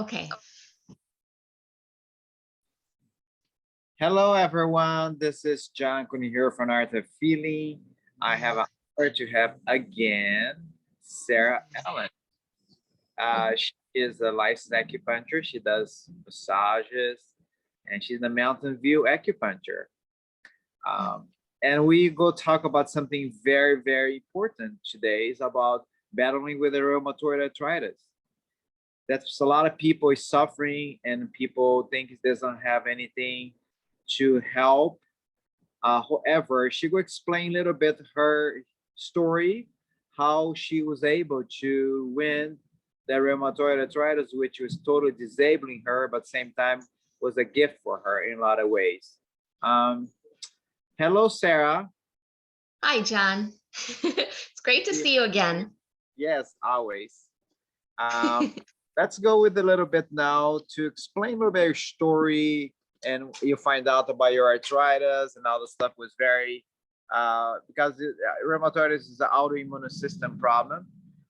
Okay. Hello, everyone. This is John Cooney here from Art of Feeling. I have an honor to have again Sarah Allen. She is a licensed acupuncturist. She does massages, and she's a Mountain View acupuncture. And we go talk about something very, very important today. Is about battling with the rheumatoid arthritis. That's a lot of people is suffering, and people think it doesn't have anything to help. However, she will explain a little bit her story, how she was able to win the rheumatoid arthritis, which was totally disabling her, but same time was a gift for her in a lot of ways. Hello, Sarah. Hi, John. It's great to see you again. Yes, always. Let's go with a little bit now to explain a little bit your story, and you find out about your arthritis and all the stuff was very, because rheumatoid is an autoimmune system problem,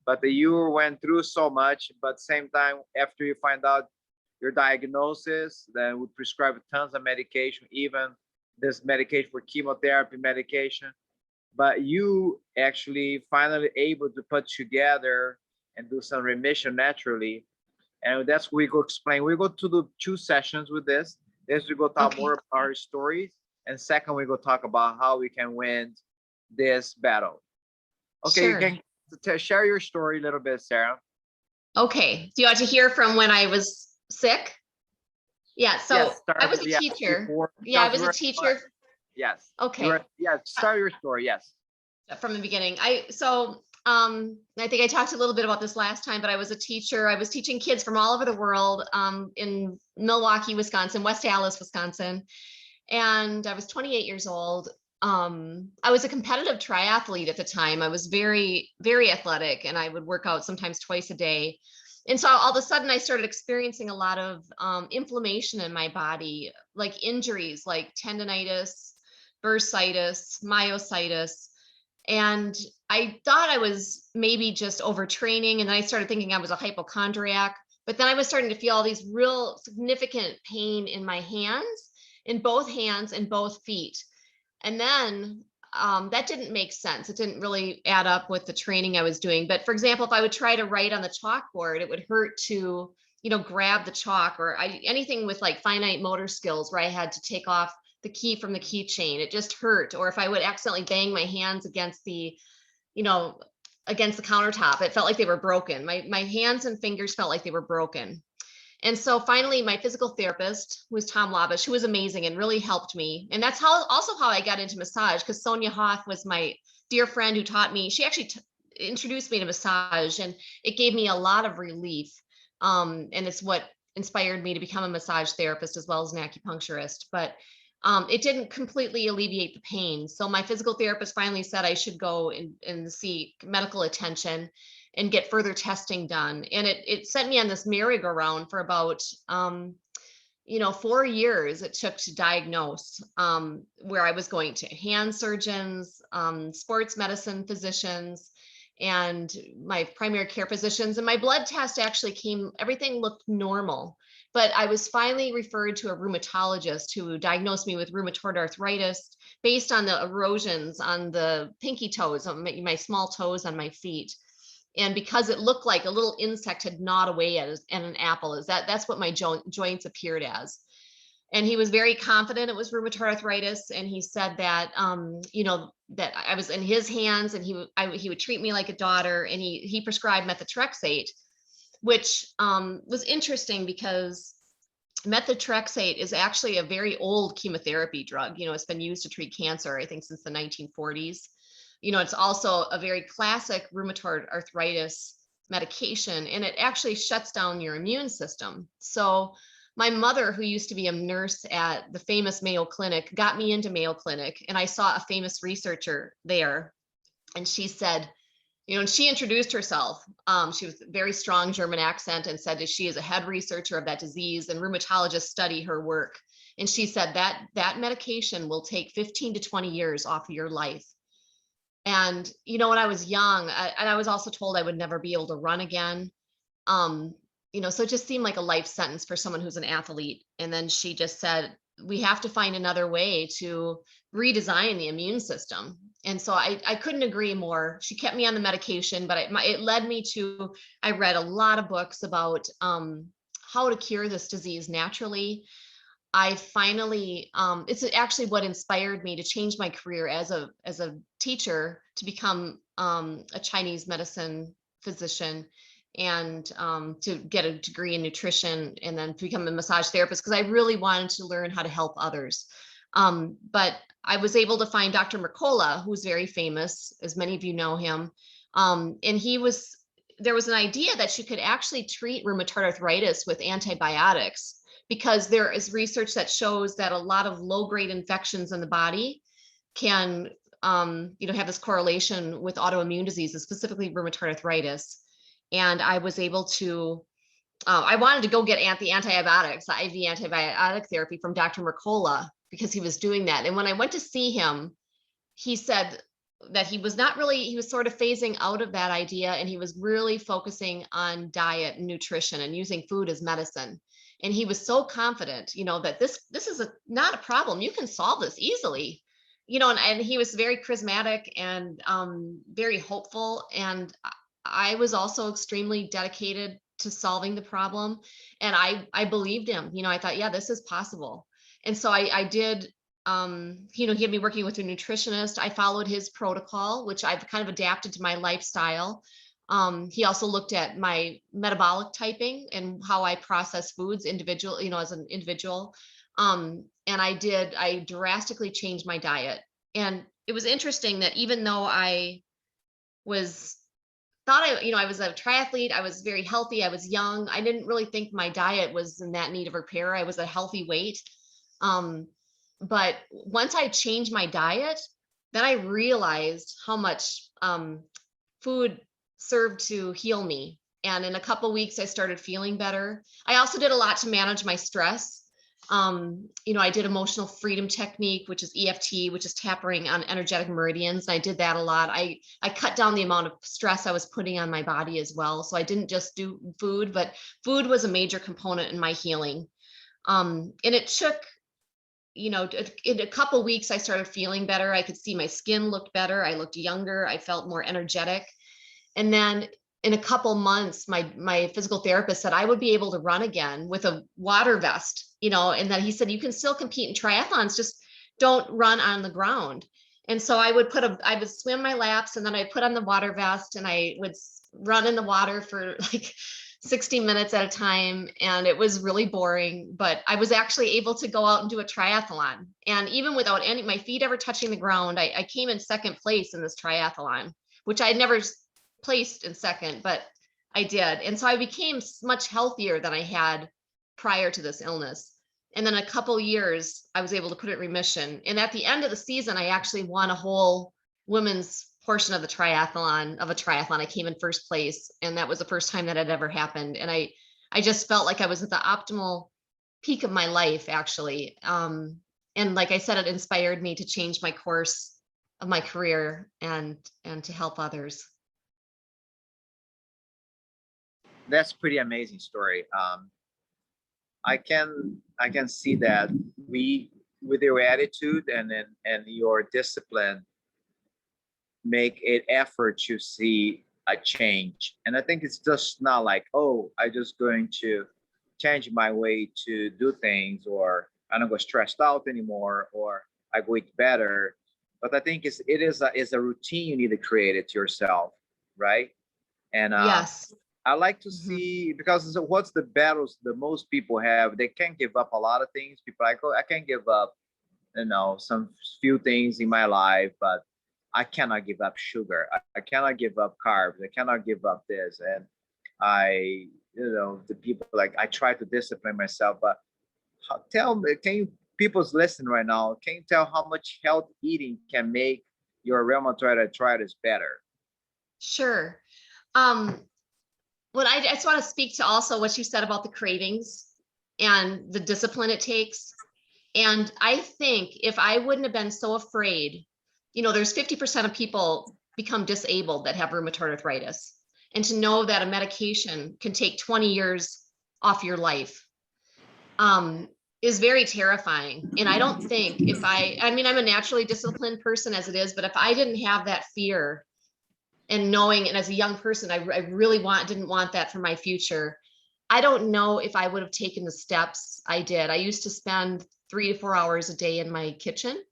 but you went through so much, but same time, after you find out your diagnosis, then we prescribe tons of medication, even this medication for chemotherapy medication, but you actually finally able to put together and do some remission naturally. And that's what we go explain. We go to do 2 sessions with this. As we go talk more about our stories, and second, we go talk about how we can win this battle. Okay, sure. You can share your story a little bit, Sarah. Okay, do you want to hear from when I was sick? Yeah, so yes, I was a teacher. I was a teacher. Yes. Okay. Start your story. Yes. From the beginning. I think I talked a little bit about this last time, but I was a teacher. I was teaching kids from all over the world in Milwaukee, Wisconsin, West Allis, Wisconsin. And I was 28 years old. I was a competitive triathlete at the time. I was very, very athletic, and I would work out sometimes twice a day. And so all of a sudden I started experiencing a lot of inflammation in my body, like injuries, like tendonitis, bursitis, myositis. And I thought I was maybe just overtraining. And then I started thinking I was a hypochondriac, but then I was starting to feel all these real significant pain in my hands, in both hands and both feet. And then that didn't make sense. It didn't really add up with the training I was doing. But for example, if I would try to write on the chalkboard, it would hurt to, grab the chalk, or anything with like finite motor skills where I had to take off the key from the keychain. It just hurt. Or if I would accidentally bang my hands against the, against the countertop, it felt like they were broken. My hands and fingers felt like they were broken. And so finally, my physical therapist was Tom Labish, who was amazing and really helped me. And that's also how I got into massage, because Sonia Hoff was my dear friend who taught me. She actually introduced me to massage, and it gave me a lot of relief. And it's what inspired me to become a massage therapist as well as an acupuncturist. But it didn't completely alleviate the pain. So my physical therapist finally said I should go and see medical attention and get further testing done. And it sent me on this merry-go-round for about, 4 years it took to diagnose, where I was going to hand surgeons, sports medicine physicians, and my primary care physicians. And my blood test actually everything looked normal. But I was finally referred to a rheumatologist who diagnosed me with rheumatoid arthritis based on the erosions on the pinky toes, on my small toes on my feet. And because it looked like a little insect had gnawed away at an apple, that's what my joints appeared as. And he was very confident it was rheumatoid arthritis. And he said that, that I was in his hands, and he would treat me like a daughter. And he prescribed methotrexate, which was interesting because methotrexate is actually a very old chemotherapy drug. It's been used to treat cancer, I think, since the 1940s. It's also a very classic rheumatoid arthritis medication, and it actually shuts down your immune system. So my mother, who used to be a nurse at the famous Mayo Clinic, got me into Mayo Clinic, and I saw a famous researcher there. And she said, and she introduced herself. She was a very strong German accent, and said that she is a head researcher of that disease, and rheumatologists study her work. And she said that medication will take 15 to 20 years off of your life. And, when I was young, and I was also told I would never be able to run again. so it just seemed like a life sentence for someone who's an athlete. And then she just said, we have to find another way to redesign the immune system. And so I couldn't agree more. She kept me on the medication, but it led me to, I read a lot of books about how to cure this disease naturally. I finally, it's actually what inspired me to change my career as a teacher to become a Chinese medicine physician, and to get a degree in nutrition, and then to become a massage therapist, because I really wanted to learn how to help others. But I was able to find Dr. Mercola, who's very famous, as many of you know him. And there was an idea that you could actually treat rheumatoid arthritis with antibiotics, because there is research that shows that a lot of low-grade infections in the body can have this correlation with autoimmune diseases, specifically rheumatoid arthritis. And I was able to, I wanted to go get the antibiotics, the IV antibiotic therapy from Dr. Mercola, because he was doing that. And when I went to see him, he said that he was sort of phasing out of that idea, and he was really focusing on diet and nutrition and using food as medicine. And he was so confident, that this is not a problem. You can solve this easily, and he was very charismatic and very hopeful. And I was also extremely dedicated to solving the problem. And I believed him. I thought, yeah, this is possible. And so I did. He had me working with a nutritionist. I followed his protocol, which I've kind of adapted to my lifestyle. He also looked at my metabolic typing and how I process foods individual, as an individual. And I drastically changed my diet. And it was interesting that even though I was I was a triathlete, I was very healthy, I was young, I didn't really think my diet was in that need of repair. I was a healthy weight. But once I changed my diet, then I realized how much food served to heal me. And in a couple of weeks, I started feeling better. I also did a lot to manage my stress. I did emotional freedom technique, which is EFT, which is tapping on energetic meridians. I did that a lot. I cut down the amount of stress I was putting on my body as well. So I didn't just do food, but food was a major component in my healing. And it took, in a couple of weeks, I started feeling better. I could see my skin looked better. I looked younger. I felt more energetic. And then in a couple months, my physical therapist said I would be able to run again with a water vest, and then he said, you can still compete in triathlons, just don't run on the ground. And so I would swim my laps, and then I put on the water vest, and I would run in the water for like 60 minutes at a time. And it was really boring, but I was actually able to go out and do a triathlon. And even without my feet ever touching the ground, I came in second place in this triathlon, which I never placed in second, but I did. And so I became much healthier than I had prior to this illness. And then a couple years, I was able to put it in remission. And at the end of the season, I actually won a whole women's portion of the triathlon. I came in first place. And that was the first time that had ever happened. And I just felt like I was at the optimal peak of my life, actually. And like I said, it inspired me to change my course of my career and to help others. That's pretty amazing story. I can see that with your attitude and your discipline, make it effort to see a change. And I think it's just not like, oh, I just going to change my way to do things, or I don't go stressed out anymore, or I go eat better. But I think it is a routine you need to create it yourself, right? And Yes. I like to see, because what's the battles that most people have? They can't give up a lot of things. People like, oh, I can't give up, some few things in my life, but I cannot give up sugar. I cannot give up carbs. I cannot give up this. And the people, like, I try to discipline myself, but tell me, people's listening right now, can you tell how much health eating can make your rheumatoid arthritis better? Sure. Well, I just want to speak to also what you said about the cravings and the discipline it takes. And I think if I wouldn't have been so afraid, there's 50% of people become disabled that have rheumatoid arthritis. And to know that a medication can take 20 years off your life, is very terrifying. And I don't think if I mean, I'm a naturally disciplined person as it is, but if I didn't have that fear and knowing, and as a young person, I really didn't want that for my future, I don't know if I would have taken the steps I did. I used to spend 3 to 4 hours a day in my kitchen,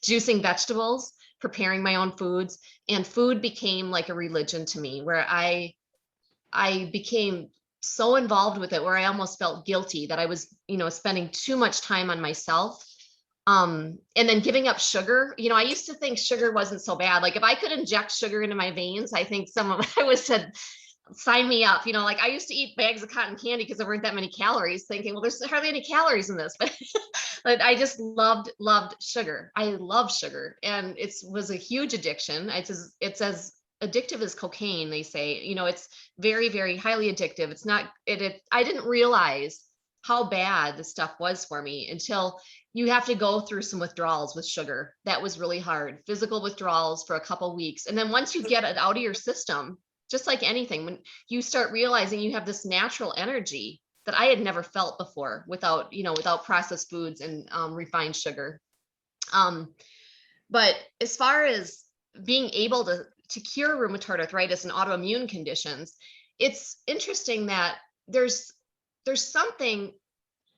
juicing vegetables, preparing my own foods, and food became like a religion to me, where I became so involved with it, where I almost felt guilty that I was, spending too much time on myself. And then giving up sugar, I used to think sugar wasn't so bad. Like if I could inject sugar into my veins, I think I was said, sign me up. Like I used to eat bags of cotton candy because there weren't that many calories, thinking, well, there's hardly any calories in this, but I just loved sugar. I love sugar, and it was a huge addiction. It's as addictive as cocaine, they say. It's very, very highly addictive. It's not, I didn't realize how bad the stuff was for me until you have to go through some withdrawals with sugar. That was really hard, physical withdrawals for a couple weeks. And then once you get it out of your system, just like anything, when you start realizing you have this natural energy that I had never felt before without processed foods and refined sugar. But as far as being able to cure rheumatoid arthritis and autoimmune conditions, it's interesting that there's something,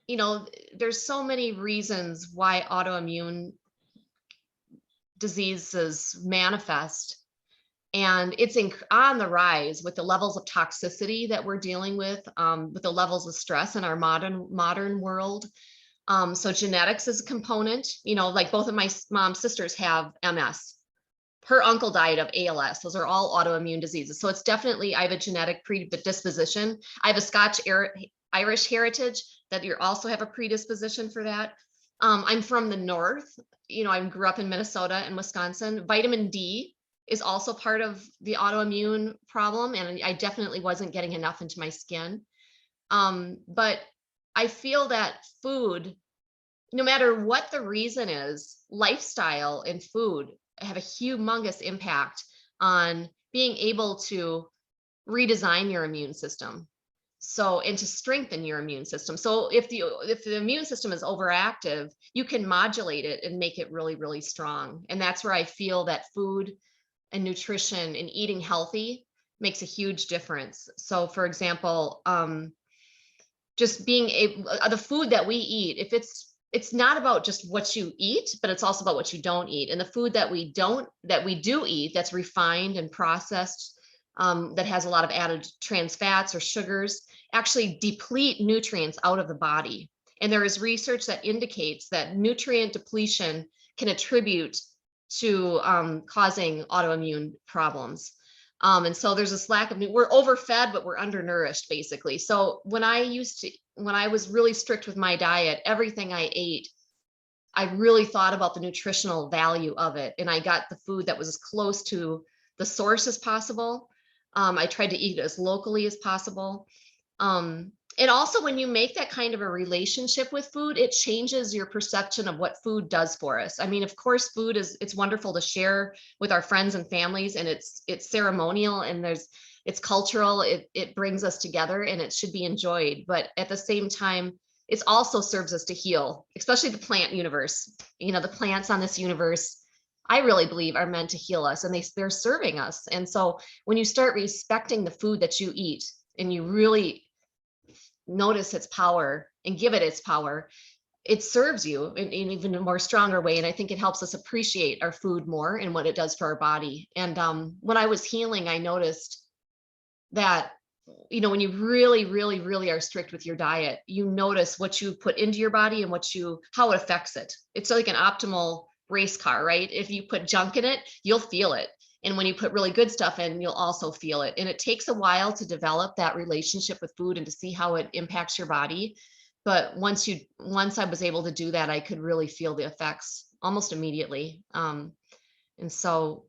there's so many reasons why autoimmune diseases manifest. And it's on the rise with the levels of toxicity that we're dealing with the levels of stress in our modern world. So genetics is a component, like both of my mom's sisters have MS. Her uncle died of ALS. Those are all autoimmune diseases. So it's definitely, I have a genetic predisposition. I have a Scotch Irish heritage that you also have a predisposition for that. I'm from the North. I grew up in Minnesota and Wisconsin. Vitamin D is also part of the autoimmune problem. And I definitely wasn't getting enough into my skin. But I feel that food, no matter what the reason is, lifestyle and food have a humongous impact on being able to redesign your immune system. So, and to strengthen your immune system. So if the immune system is overactive, you can modulate it and make it really, really strong. And that's where I feel that food and nutrition and eating healthy makes a huge difference. So for example, just being able, the food that we eat, if it's not about just what you eat, but it's also about what you don't eat. And the food that we do eat, that's refined and processed, that has a lot of added trans fats or sugars, actually deplete nutrients out of the body. And there is research that indicates that nutrient depletion can attribute to causing autoimmune problems. And so there's this lack of, we're overfed, but we're undernourished basically. So when I was really strict with my diet, everything I ate, I really thought about the nutritional value of it. And I got the food that was as close to the source as possible. I tried to eat it as locally as possible. And also when you make that kind of a relationship with food, it changes your perception of what food does for us. I mean, of course, food it's wonderful to share with our friends and families, and it's ceremonial, and it's cultural. It brings us together, and it should be enjoyed. But at the same time, it also serves us to heal, especially the plant universe. The plants on this universe, I really believe, are meant to heal us, and they're serving us. And so when you start respecting the food that you eat, and you really notice its power and give it its power, it serves you in even a more stronger way. And I think it helps us appreciate our food more and what it does for our body. And when I was healing, I noticed that, when you really, really, really are strict with your diet, you notice what you put into your body and how it affects it. It's like an optimal race car, right? If you put junk in it, you'll feel it. And when you put really good stuff in, you'll also feel it. And it takes a while to develop that relationship with food and to see how it impacts your body. But once I was able to do that, I could really feel the effects almost immediately. And so,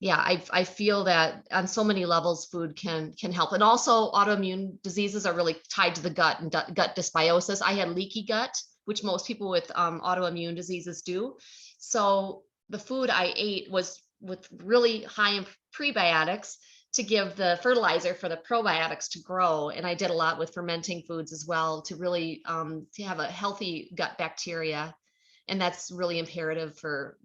yeah, I feel that on so many levels, food can help. And also autoimmune diseases are really tied to the gut and gut dysbiosis. I had leaky gut, which most people with autoimmune diseases do. So the food I ate was with really high in prebiotics to give the fertilizer for the probiotics to grow. And I did a lot with fermenting foods as well to really to have a healthy gut bacteria. And that's really imperative for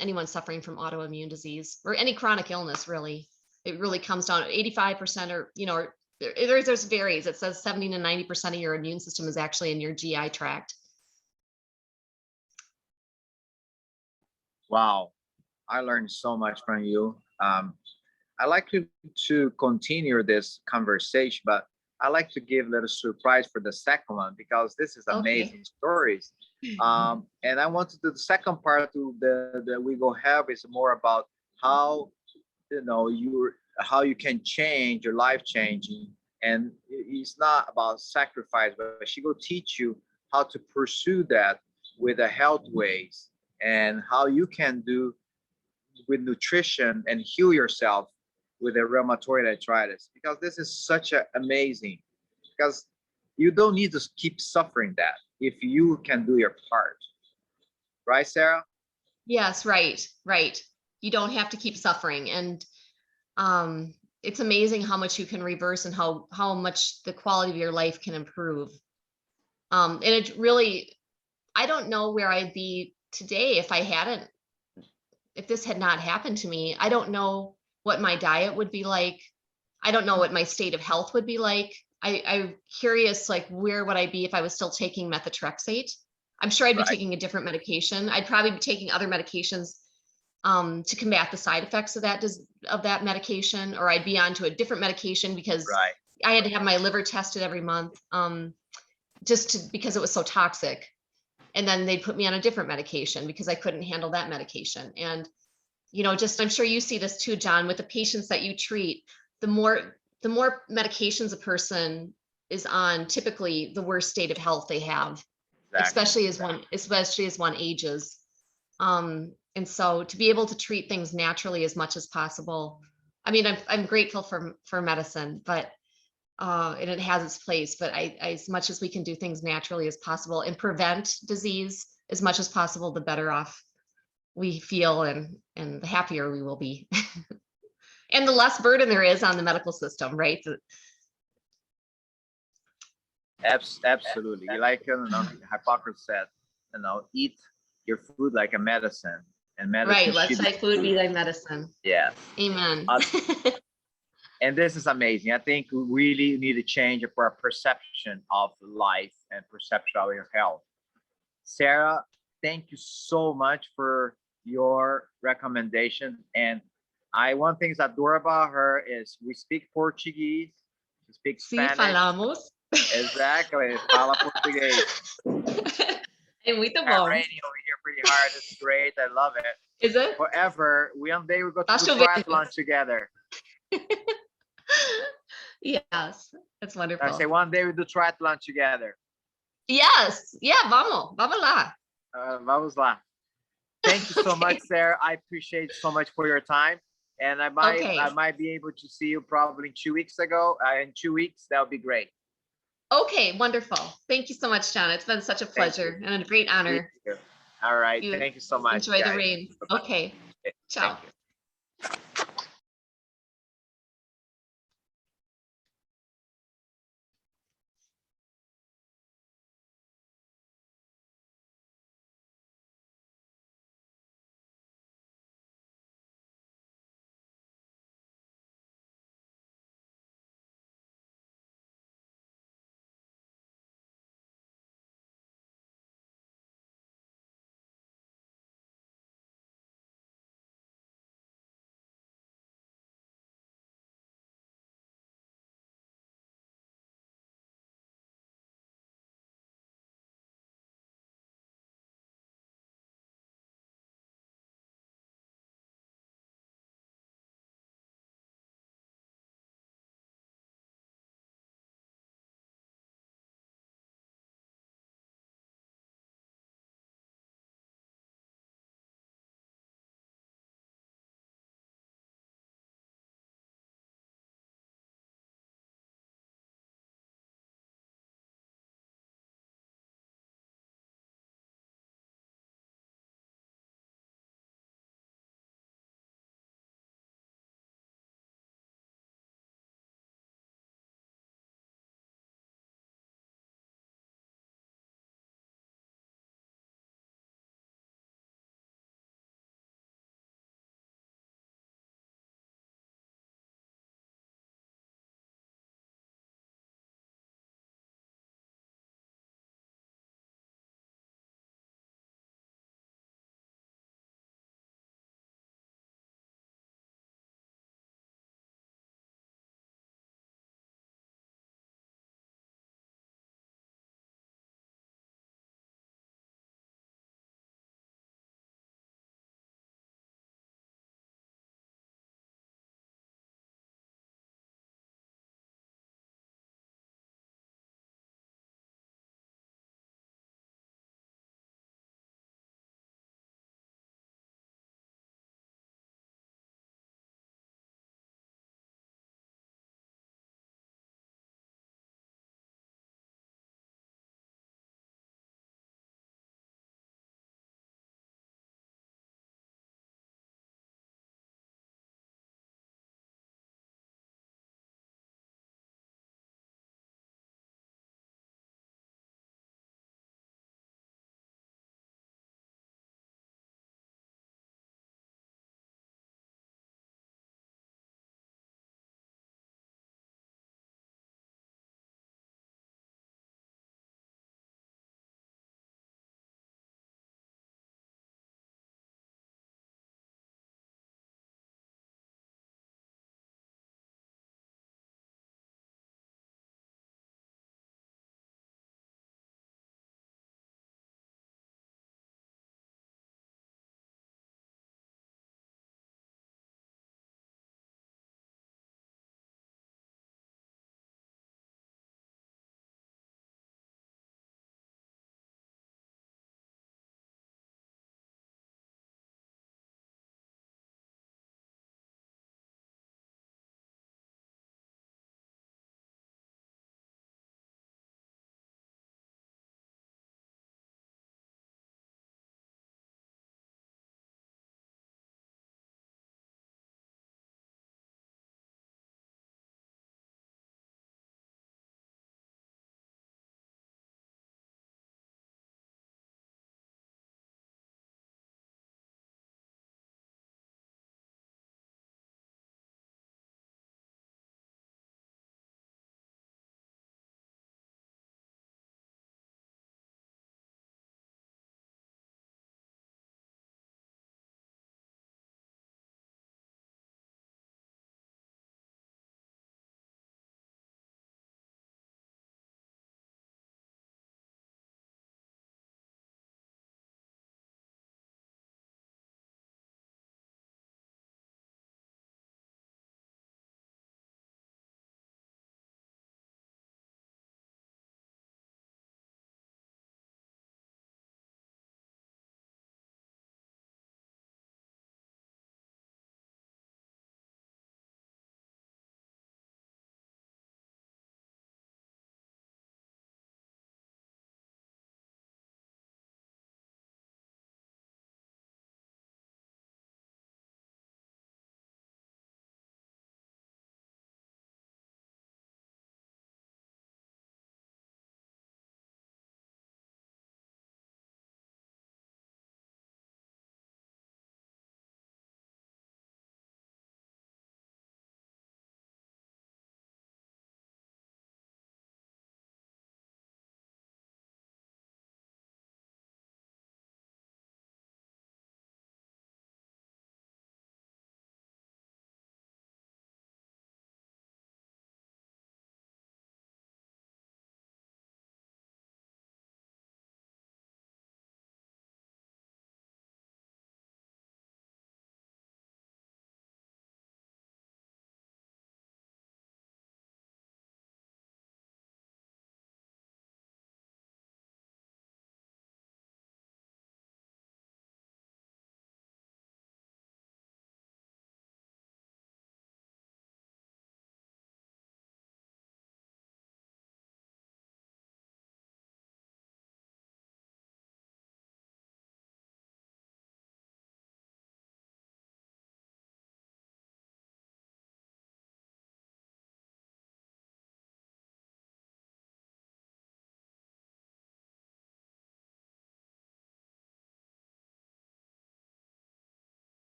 anyone suffering from autoimmune disease or any chronic illness, really. It really comes down to 85% or, or there's varies. It says 70 to 90% of your immune system is actually in your GI tract. Wow, I learned so much from you. I like to continue this conversation, but I like to give a little surprise for the second one because this is amazing stories. And I want to do the second part to the we go have is more about how how you can change your life changing, and it's not about sacrifice, but she will teach you how to pursue that with the health ways and how you can do with nutrition and heal yourself with a rheumatoid arthritis, because this is such a amazing, because you don't need to keep suffering that if you can do your part, right, Sarah? Yes, right. You don't have to keep suffering. And it's amazing how much you can reverse and how much the quality of your life can improve. And it really, I don't know where I'd be today if this had not happened to me. I don't know what my diet would be like. I don't know what my state of health would be like. I'm curious, like, where would I be if I was still taking methotrexate? I'm sure I'd be taking a different medication. I'd probably be taking other medications to combat the side effects of that medication, or I'd be onto a different medication because I had to have my liver tested every month because it was so toxic. And then they'd put me on a different medication because I couldn't handle that medication. And, I'm sure you see this too, John, with the patients that you treat, the more medications a person is on, typically the worst state of health they have, especially as one ages. And so to be able to treat things naturally as much as possible. I mean, I'm grateful for medicine, but and it has its place, but as much as we can do things naturally as possible and prevent disease as much as possible, the better off we feel and the happier we will be. And the less burden there is on the medical system, right? Absolutely. Like Hippocrates said, eat your food like a medicine, and medicine. Right. Let thy food be thy medicine. Yeah. Amen. And this is amazing. I think we really need to change our perception of life and perception of your health. Sarah, thank you so much for your recommendation. And one thing I adore about her is we speak Portuguese, we speak Spanish. Sí, falamos. Exactly. Fala português. É muito It's bom. raining over here pretty hard. It's great. I love it. Is it? Forever. One day we go to the triathlon together. Yes, that's wonderful. I say one day we do triathlon together. Yes. Yeah, vamos lá. Vamos lá. Thank you so much, Sarah. I appreciate so much for your time. And I might be able to see you probably in 2 weeks ago. In 2 weeks, that would be great. Okay, wonderful. Thank you so much, John. It's been such a pleasure and a great honor. All right. Thank you so much. Enjoy the rain. Okay. Ciao.